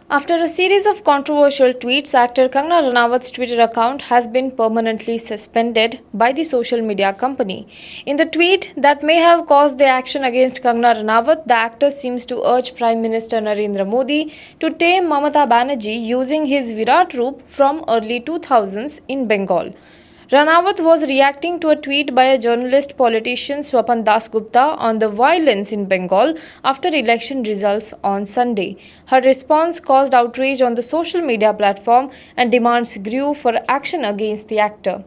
After a series of controversial tweets, actor Kangana Ranawat's Twitter account has been permanently suspended by the social media company. In the tweet that may have caused the action against Kangana Ranawat, the actor seems to urge Prime Minister Narendra Modi to tame Mamata Banerjee using his Virat Roop from early 2000s in Bengal. Ranawat was reacting to a tweet by a journalist politician Swapan Dasgupta on the violence in Bengal after election results on Sunday. Her response caused outrage on the social media platform and demands grew for action against the actor.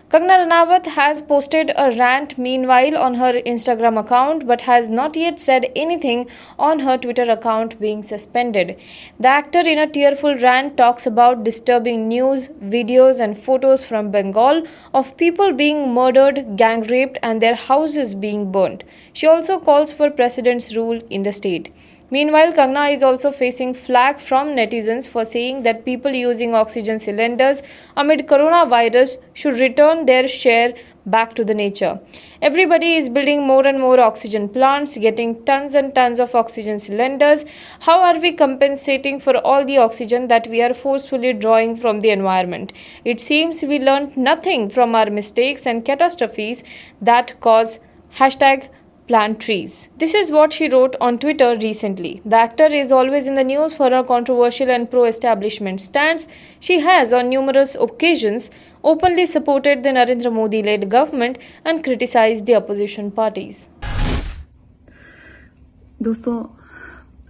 Kangana Ranawat has posted a rant meanwhile on her Instagram account but has not yet said anything on her Twitter account being suspended. The actor, in a tearful rant, talks about disturbing news, videos, and photos from Bengal of people being murdered, gang raped, and their houses being burnt. She also calls for president's rule in the state. Meanwhile, Kangana is also facing flack from netizens for saying that people using oxygen cylinders amid coronavirus should return their share back to the nature. Everybody is building more and more oxygen plants, getting tons and tons of oxygen cylinders. How are we compensating for all the oxygen that we are forcefully drawing from the environment? It seems we learned nothing from our mistakes and catastrophes that cause hashtag plant trees. This is what she wrote on Twitter recently. The actor is always in the news for her controversial and pro-establishment stance. She has, on numerous occasions, openly supported the Narendra Modi-led government and criticized the opposition parties. दोस्तों,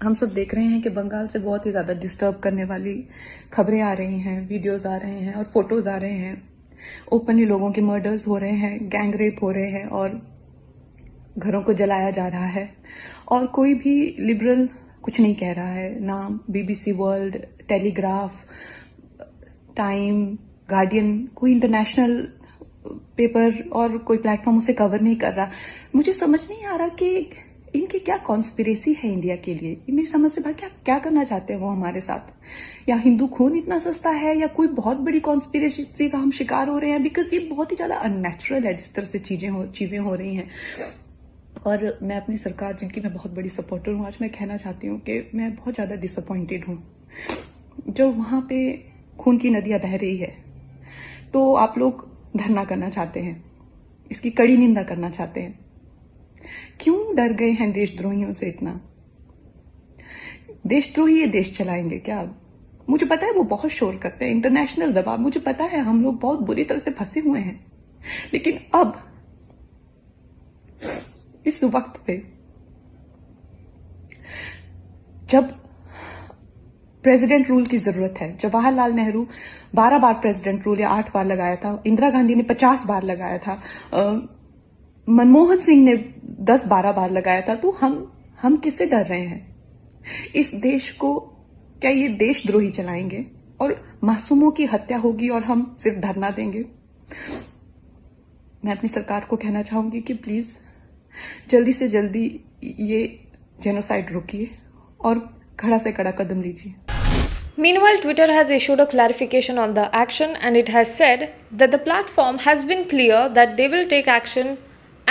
हम सब देख रहे हैं कि बंगाल से बहुत ही ज़्यादा डिस्टर्ब करने वाली खबरें आ रही हैं, वीडियोस आ रहे हैं और फोटोज आ रहे हैं। ओपनली लोगों के मर्डर्स हो रहे हैं, गैंग रेप हो रहे हैं और घरों को जलाया जा रहा है और कोई भी लिबरल कुछ नहीं कह रहा है। ना BBC world, telegraph, time, guardian, कोई इंटरनेशनल पेपर और कोई प्लेटफॉर्म उसे कवर नहीं कर रहा। मुझे समझ नहीं आ रहा कि इनकी क्या कॉन्स्पिरेसी है इंडिया के लिए। मेरी समझ से बाहर क्या करना चाहते हैं वो हमारे साथ। या हिंदू खून इतना सस्ता है या कोई बहुत बड़ी कॉन्स्पिरेसी का हम शिकार हो रहे हैं, बिकॉज ये बहुत ही ज्यादा अननेचुरल है जिस तरह से चीजें हो रही हैं। और मैं अपनी सरकार, जिनकी मैं बहुत बड़ी सपोर्टर हूँ, आज मैं कहना चाहती हूँ कि मैं बहुत ज़्यादा डिसअपॉइंटेड हूँ। जब वहाँ पे खून की नदियाँ बह रही है तो आप लोग धरना करना चाहते हैं, इसकी कड़ी निंदा करना चाहते हैं। क्यों डर गए हैं देशद्रोहियों से इतना? देशद्रोही ये देश चलाएंगे क्या? मुझे पता है वो बहुत शोर करते हैं, इंटरनेशनल दबाव, मुझे पता है हम लोग बहुत बुरी तरह से फंसे हुए हैं। लेकिन अब इस वक्त पे जब प्रेसिडेंट रूल की जरूरत है, जवाहरलाल नेहरू 12 बार प्रेसिडेंट रूल या 8 बार लगाया था, इंदिरा गांधी ने 50 बार लगाया था, मनमोहन सिंह ने 10-12 बार लगाया था, तो हम किससे डर रहे हैं? इस देश को क्या ये देशद्रोही चलाएंगे और मासूमों की हत्या होगी और हम सिर्फ धरना देंगे? मैं अपनी सरकार को कहना चाहूंगी कि प्लीज जल्दी से जल्दी ये जेनोसाइड रोकिए और खड़ा से कड़ा कदम लीजिए। Meanwhile, Twitter has issued a clarification on the action and it has said that the platform has been clear that they will take action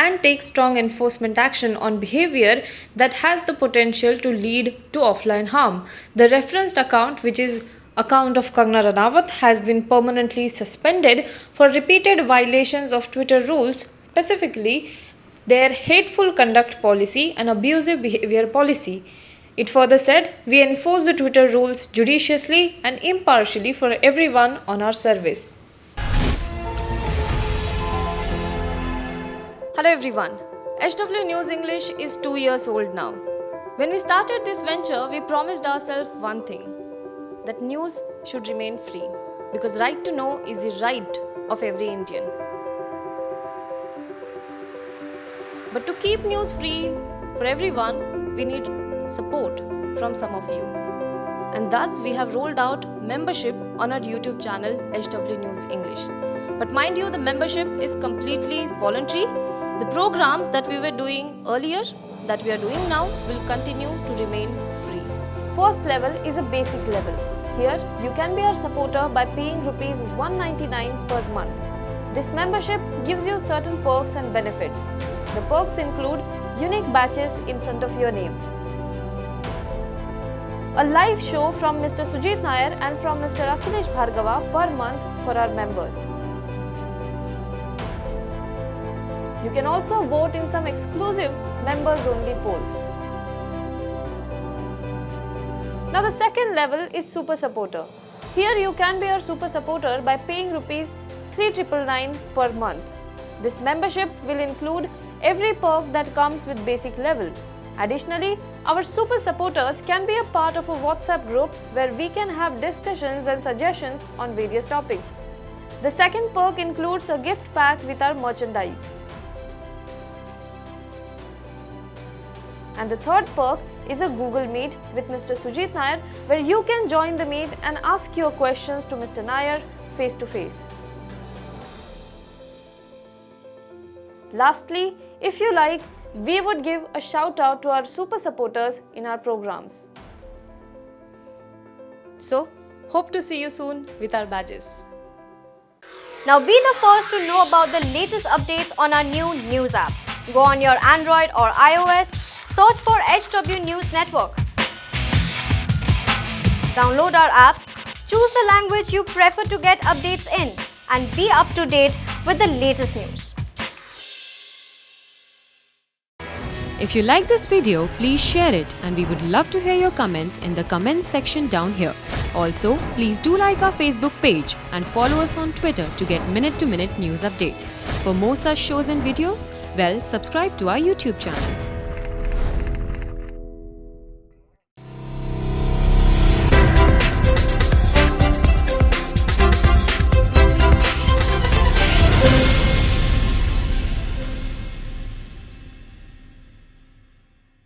and take strong enforcement action on behavior that has the potential to lead to offline harm. The referenced account, which is account of Kangana Ranawat, has been permanently suspended for repeated violations of Twitter rules, specifically their hateful conduct policy and abusive behavior policy. It further said, "We enforce the Twitter rules judiciously and impartially for everyone on our service." Hello everyone. HW News English is 2 years old now. When we started this venture, we promised ourselves one thing, that news should remain free, because right to know is the right of every Indian. But to keep news free for everyone, we need support from some of you. And thus we have rolled out membership on our YouTube channel HW News English. But mind you, the membership is completely voluntary. The programs that we were doing earlier, that we are doing now, will continue to remain free. First level is a basic level. Here you can be our supporter by paying rupees 199 per month. This membership gives you certain perks and benefits. The perks include unique badges in front of your name, a live show from Mr. Sujit Nair and from Mr. Akhilesh Bhargava per month for our members. You can also vote in some exclusive members-only polls. Now the second level is Super Supporter. Here you can be our Super Supporter by paying Rs 3,999 per month. This membership will include every perk that comes with basic level. Additionally, our Super Supporters can be a part of a WhatsApp group where we can have discussions and suggestions on various topics. The second perk includes a gift pack with our merchandise. And the third perk is a Google Meet with Mr. Sujit Nair, where you can join the meet and ask your questions to Mr. Nair face to face. Lastly, if you like, we would give a shout out to our super supporters in our programs. So, hope to see you soon with our badges. Now be the first to know about the latest updates on our new news app. Go on your Android or iOS, search for HW News Network. Download our app, choose the language you prefer to get updates in, and be up to date with the latest news. If you like this video, please share it, and we would love to hear your comments in the comments section down here. Also, please do like our Facebook page and follow us on Twitter to get minute-to-minute news updates. For more such shows and videos, well, subscribe to our YouTube channel.